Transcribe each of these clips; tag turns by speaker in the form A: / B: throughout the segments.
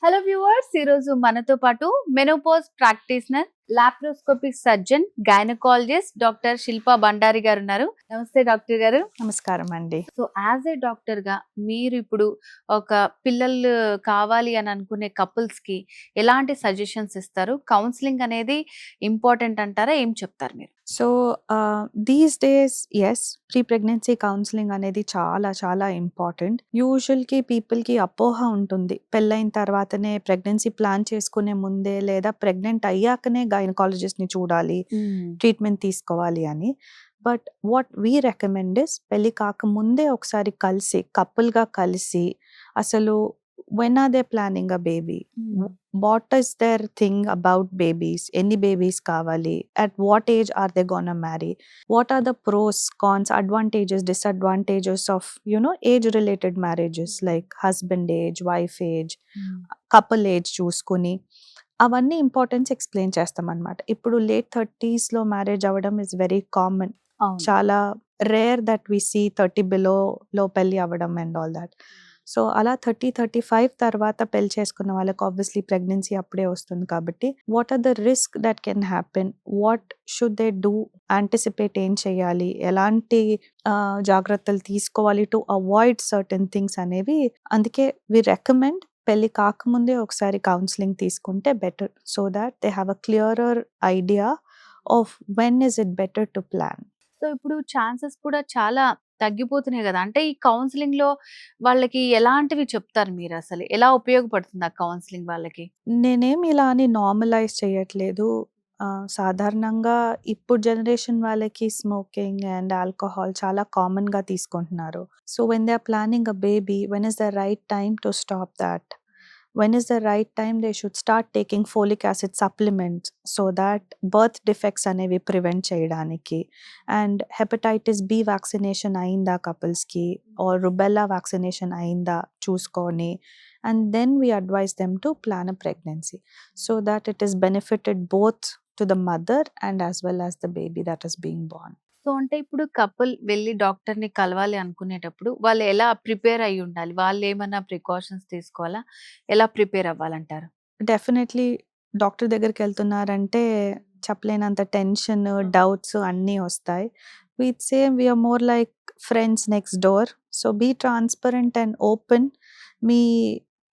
A: Hello viewers, ఈరోజు మనతో పాటు menopause practitioner, laparoscopic surgeon, gynaecologist doctor Shilpa Bandari గారు ఉన్నారు. నమస్తే డాక్టర్ గారు.
B: నమస్కారం అండి.
A: సో యాజ్ ఏ డాక్టర్ గా మీరు ఇప్పుడు ఒక పిల్లలు కావాలి అని అనుకునే కపుల్స్ కి ఎలాంటి సజెషన్స్ ఇస్తారు? కౌన్సిలింగ్ అనేది ఇంపార్టెంట్ అంటారా? ఏం చెప్తారు మీరు?
B: So, these days yes, pre pregnancy counselling అనేది చాలా చాలా ఇంపార్టెంట్. పీపుల్‌కి అపోహ ఉంటుంది. పెళ్ళైన తర్వాతనే ప్రెగ్నెన్సీ ప్లాన్ చేసుకునే ముందే లేదా ప్రెగ్నెంట్ అయ్యాకనే గైనకాలజిస్ట్‌ని చూడాలి, ట్రీట్మెంట్ తీసుకోవాలి అని. But what we recommend is పెళ్లి కాకముందే ఒకసారి కలిసి కపుల్‌గా కలిసి అసలు when are they planning a baby? What is their thing about babies? ఎన్ని బేబీస్ కావాలి? At what age are they gonna marry? What are the pros, cons, advantages, disadvantages of age related marriages like husband age, wife age, couple age చూసుకుని అవన్నీ importance explain చేస్తామనమాట. ఇప్పుడు late 30స్‌లో marriage అవ్వడం is very common.
A: అవును.
B: చాలా rare that we see 30 బిలోలో పెళ్లి అవ్వడం అండ్ ఆల్ దట్. సో, అలా 30, 35 తర్వాత పెళ్లి చేసుకున్న వాళ్ళకి ఆబ్వియస్లీ ప్రెగ్నెన్సీ అప్పుడే వస్తుంది కాబట్టి what are the risk that can happen? What should they do? Anticipate ఏం చేయాలి? ఎలాంటి జాగ్రత్తలు తీసుకోవాలి టు అవాయిడ్ సర్టెన్ థింగ్స్ అనేవి. అందుకే వి రికమెండ్ పెళ్లి కాకముందే ఒకసారి కౌన్సిలింగ్ తీసుకుంటే better. So that they have a clearer idea of when is it better to plan.
A: So ఇప్పుడు ఛాన్సెస్ కూడా చాలా తగ్గిపోతున్నాయి గదా! అంటే ఈ కౌన్సెలింగ్‌లో వాళ్ళకి ఎలాంటివి చెప్తారు మీరసలు? ఎలా ఉపయోగపడుతుంది ఆ కౌన్సెలింగ్ వాళ్ళకి?
B: నేనేం ఇలా అని నార్మలైజ్ చేయట్లేదు. సాధారణంగా ఇప్పుడు జనరేషన్ వాళ్ళకి స్మోకింగ్ అండ్ ఆల్కహాల్ చాలా కామన్‌గా తీసుకుంటున్నారు. So, when they are planning a baby, when is the right time to stop that? When is the right time they should start taking folic acid supplements so that birth defects అనేవి prevent చేయడానికి? And hepatitis B vaccination అయిందా కపుల్స్‌కి, or rubella vaccination అయిందా చూసుకొని, and then we advise them to plan a pregnancy so that it is benefited both to the mother and as well as the baby that is being born.
A: So అంటే ఇప్పుడు couple వెళ్లి డాక్టర్‌ని కలవాలి అనుకునేటప్పుడు వాళ్ళు ఎలా prepare అయ్యి ఉండాలి? వాళ్ళేమన్నా ప్రికాషన్స్ తీసుకోవాలా? ఎలా ప్రిపేర్ అవ్వాలంటారు?
B: డెఫినెట్‌లీ డాక్టర్ దగ్గరికెళ్తున్నారంటే చెప్పలేనంత టెన్షన్, డౌట్స్ అన్నీ ఒస్తాయి. We'd say we are more like friends next door. So, be transparent and open. మీ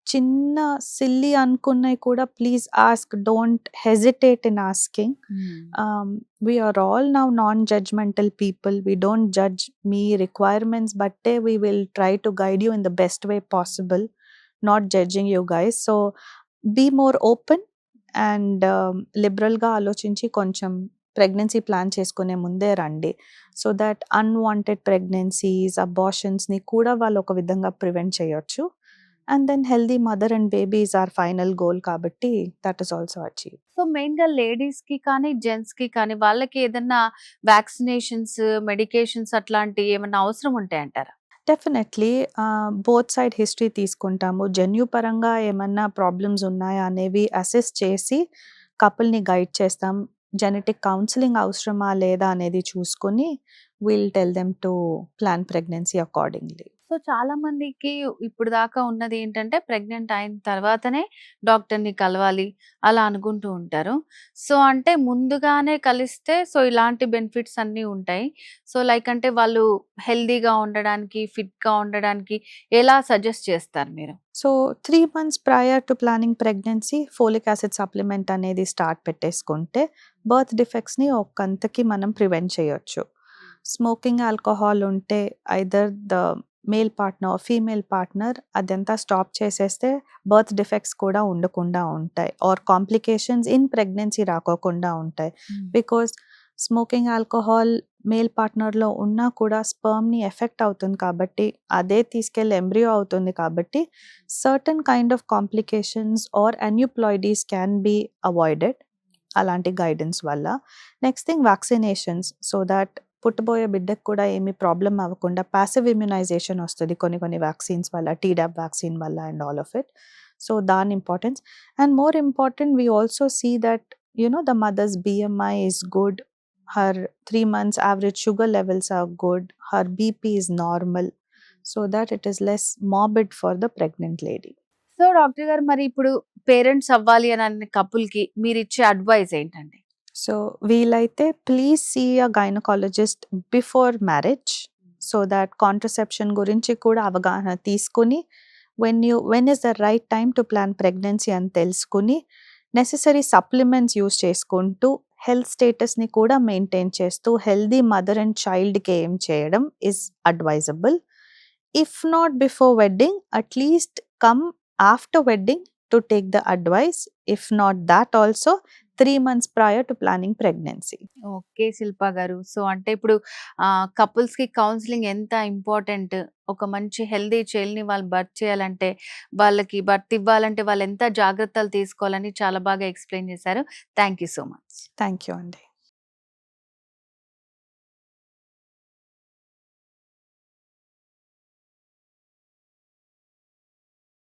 B: చిన్న సిల్లీ అనుకున్నయి కూడా please ask. Don't hesitate in asking. We are all now non-judgmental people. We don't judge. మీ requirements బట్టే we will try to guide you in the best way possible, not judging you guys. So, be more open and లిబరల్‌గా ఆలోచించి కొంచెం pregnancy plan చేసుకునే ముందే రండి. So that unwanted pregnancies, అబార్షన్స్‌ని కూడా వాళ్ళు ఒక విధంగా ప్రివెంట్ చేయొచ్చు. And then healthy mother and baby is our final goal కాబట్టి that is also achieved.
A: So మెయిన్‌గా లేడీస్‌కి కానీ, జెంట్స్‌కి కానీ వాళ్ళకి ఏదన్నా వ్యాక్సినేషన్స్, మెడికేషన్స్ అట్లాంటియి ఏమన్నా అవసరం ఉంటాయంటారా?
B: డెఫినెట్‌లీ బోత్ సైడ్ హిస్టరీ తీసుకుంటాము. జన్యుపరంగా ఏమన్నా ప్రాబ్లమ్స్ ఉన్నాయా అనేవి అసెస్ చేసి కపుల్‌ని గైడ్ చేస్తాం. జెనెటిక్ కౌన్సెలింగ్ అవసరమా లేదా అనేది చూసుకొని will tell them to plan pregnancy accordingly.
A: So చాలా మందికి ఇప్పుడు దాకా ఉన్నది ఏంటంటే ప్రెగ్నెంట్ అయిన తర్వాతనే డాక్టర్‌ని కలవాలి అలా అనుకుంటూ ఉంటారు. సో అంటే ముందుగానే కలిస్తే సో ఇలాంటి బెనిఫిట్స్ అన్నీ ఉంటాయి. సో లైక్ అంటే వాళ్ళు హెల్తీగా ఉండడానికి, ఫిట్‌గా ఉండడానికి ఎలా సజెస్ట్ చేస్తారు మీరు?
B: So, 3 months prior to planning pregnancy folic acid supplement అనేది స్టార్ట్ పెట్టేసుకుంటే బర్త్ డిఫెక్ట్స్‌ని ఒకంతకి మనం ప్రివెంట్ చేయొచ్చు. స్మోకింగ్, ఆల్కహాల్ ఉంటే either the male partner, female partner అదంతా స్టాప్ చేసేస్తే బర్త్ డిఫెక్ట్స్ కూడా ఉండకుండా ఉంటాయి. ఆర్ కాంప్లికేషన్స్ ఇన్ ప్రెగ్నెన్సీ రాకోకుండా ఉంటాయి. బికాజ్ స్మోకింగ్, ఆల్కహాల్ మేల్ పార్ట్నర్‌లో ఉన్నా కూడా స్పెర్మ్‌ని ఎఫెక్ట్ అవుతుంది కాబట్టి, అదే తీసుకెళ్ళి ఎంబ్రియో అవుతుంది కాబట్టి, certain kind of complications or aneuploidies can be avoided అలాంటి గైడెన్స్ వల్ల. Next thing vaccinations so that పుట్టబోయే బిడ్డకి కూడా ఏమి ప్రాబ్లమ్ అవ్వకుండా పాసివ్ ఇమ్యునైజేషన్ వస్తది కొన్ని కొన్ని వ్యాక్సిన్స్ వల్ల, టీడాప్ వ్యాక్సిన్ వల్ల and all of it. So, దాని importance. And more important we also see that the mother's BMI is good. Her 3 months average sugar levels are good. Her BP is normal so that it is less morbid for the pregnant lady.
A: So doctor గారు మరి ఇప్పుడు parents అవ్వాలి అని అనే కపుల్‌కి మీరిచ్చే advice ఏంటండి?
B: So వీలైతే please see a gynaecologist before marriage so that contraception గురించి కూడా అవగాహన తీసుకుని when is the right time to plan pregnancy అని తెలుసుకుని నెసెసరీ సప్లిమెంట్స్ యూస్ చేసుకుంటూ హెల్త్ స్టేటస్ని కూడా మెయింటైన్ చేస్తూ హెల్దీ మదర్ అండ్ చైల్డ్కి ఏం చేయడం is advisable. If not before wedding at least come after wedding to take the advice. If not that also 3 months prior to planning pregnancy.
A: Okay Shilpa గారు. So అంటే ఇప్పుడు కపుల్స్‌కి కౌన్సెలింగ్ ఎంత ఇంపార్టెంట్, ఒక మంచి హెల్తీ చైల్డ్‌ని వాళ్ళు బర్త్ చేయాలంటే, వాళ్ళకి బర్త్ ఇవ్వాలంటే వాళ్ళు ఎంత జాగ్రత్తలు తీసుకోవాలని చాలా బాగా ఎక్స్‌ప్లెయిన్ చేశారు. Thank you so much.
B: Thank you, Andy.